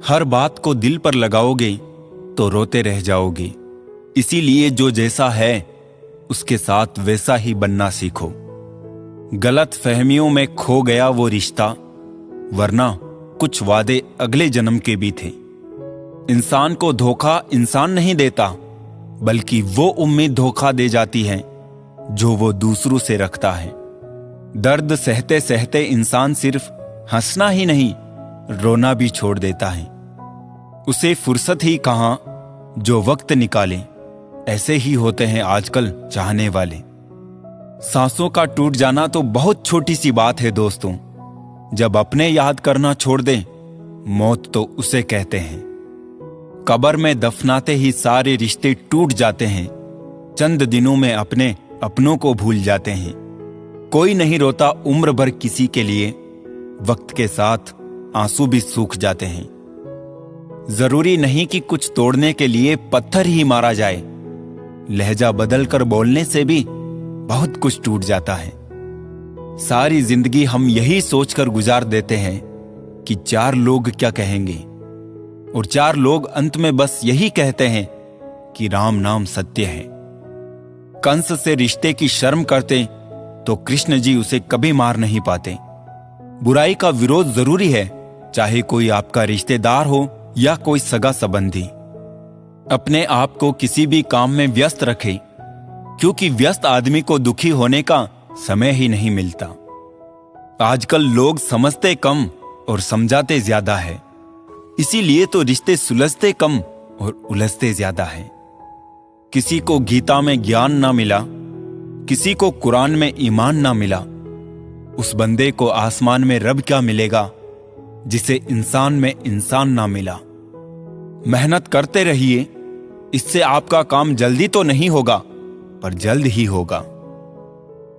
हर बात को दिल पर लगाओगे तो रोते रह जाओगे। इसीलिए जो जैसा है उसके साथ वैसा ही बनना सीखो। गलत फहमियों में खो गया वो रिश्ता, वरना कुछ वादे अगले जन्म के भी थे। इंसान को धोखा इंसान नहीं देता, बल्कि वो उम्मीद धोखा दे जाती है जो वो दूसरों से रखता है। दर्द सहते सहते इंसान सिर्फ हंसना ही नहीं, रोना भी छोड़ देता है। उसे फुर्सत ही कहां जो वक्त निकाले। ऐसे ही होते हैं आजकल चाहने वाले। सांसों का टूट जाना तो बहुत छोटी सी बात है दोस्तों। जब अपने याद करना छोड़ दे, मौत तो उसे कहते हैं। कब्र में दफनाते ही सारे रिश्ते टूट जाते हैं। चंद दिनों में अपने अपनों को भूल जाते हैं। कोई नहीं रोता उम्र भर किसी के लिए, वक्त के साथ आंसू भी सूख जाते हैं। जरूरी नहीं कि कुछ तोड़ने के लिए पत्थर ही मारा जाए। लहजा बदलकर बोलने से भी बहुत कुछ टूट जाता है। सारी जिंदगी हम यही सोचकर गुजार देते हैं कि 4 लोग क्या कहेंगे, और 4 लोग अंत में बस यही कहते हैं कि राम नाम सत्य है। कंस से रिश्ते की शर्म करते तो कृष्ण जी उसे कभी मार नहीं पाते। बुराई का विरोध जरूरी है, चाहे कोई आपका रिश्तेदार हो या कोई सगा संबंधी। अपने आप को किसी भी काम में व्यस्त रखें, क्योंकि व्यस्त आदमी को दुखी होने का समय ही नहीं मिलता। आजकल लोग समझते कम और समझाते ज्यादा है, इसीलिए तो रिश्ते सुलझते कम और उलझते ज्यादा है। किसी को गीता में ज्ञान ना मिला, किसी को कुरान में ईमान ना मिला, उस बंदे को आसमान में रब क्या मिलेगा जिसे इंसान में इंसान ना मिला। मेहनत करते रहिए, इससे आपका काम जल्दी तो नहीं होगा, पर जल्द ही होगा।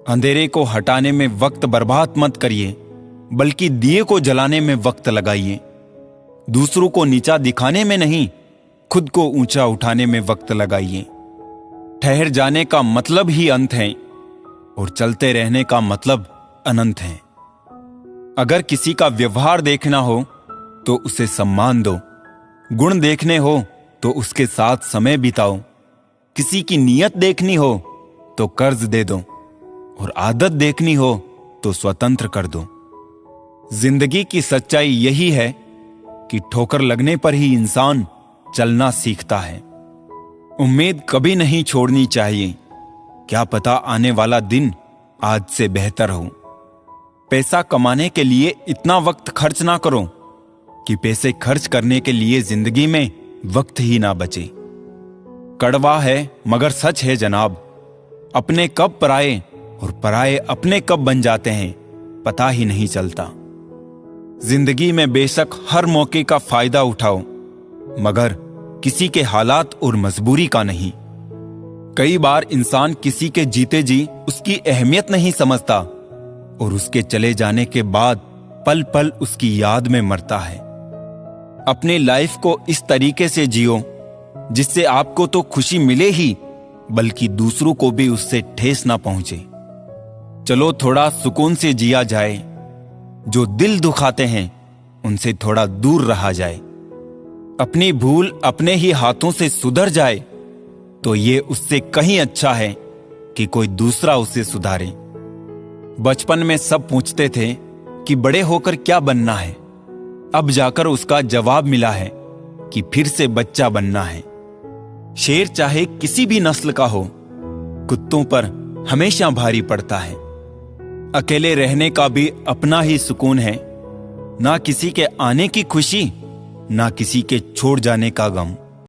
अंधेरे को हटाने में वक्त बर्बाद मत करिए, बल्कि दिए को जलाने में वक्त लगाइए। दूसरों को नीचा दिखाने में नहीं, खुद को ऊंचा उठाने में वक्त लगाइए। ठहर जाने का मतलब ही अंत है, और चलते रहने का मतलब अनंत है। अगर किसी का व्यवहार देखना हो तो उसे सम्मान दो, गुण देखने हो तो उसके साथ समय बिताओ, किसी की नीयत देखनी हो तो कर्ज दे दो, और आदत देखनी हो तो स्वतंत्र कर दो। जिंदगी की सच्चाई यही है कि ठोकर लगने पर ही इंसान चलना सीखता है। उम्मीद कभी नहीं छोड़नी चाहिए, क्या पता आने वाला दिन आज से बेहतर हो। पैसा कमाने के लिए इतना वक्त खर्च ना करो कि पैसे खर्च करने के लिए जिंदगी में वक्त ही ना बचे। कड़वा है मगर सच है जनाब, अपने कब पराए और पराए अपने कब बन जाते हैं पता ही नहीं चलता। जिंदगी में बेशक हर मौके का फायदा उठाओ, मगर किसी के हालात और मजबूरी का नहीं। कई बार इंसान किसी के जीते जी उसकी अहमियत नहीं समझता, और उसके चले जाने के बाद पल पल उसकी याद में मरता है। अपनी लाइफ को इस तरीके से जियो जिससे आपको तो खुशी मिले ही, बल्कि दूसरों को भी उससे ठेस ना पहुंचे। चलो थोड़ा सुकून से जिया जाए, जो दिल दुखाते हैं उनसे थोड़ा दूर रहा जाए। अपनी भूल अपने ही हाथों से सुधर जाए तो ये उससे कहीं अच्छा है कि कोई दूसरा उसे सुधारे। बचपन में सब पूछते थे कि बड़े होकर क्या बनना है, अब जाकर उसका जवाब मिला है कि फिर से बच्चा बनना है। शेर चाहे किसी भी नस्ल का हो, कुत्तों पर हमेशा भारी पड़ता है। अकेले रहने का भी अपना ही सुकून है, ना किसी के आने की खुशी, ना किसी के छोड़ जाने का गम।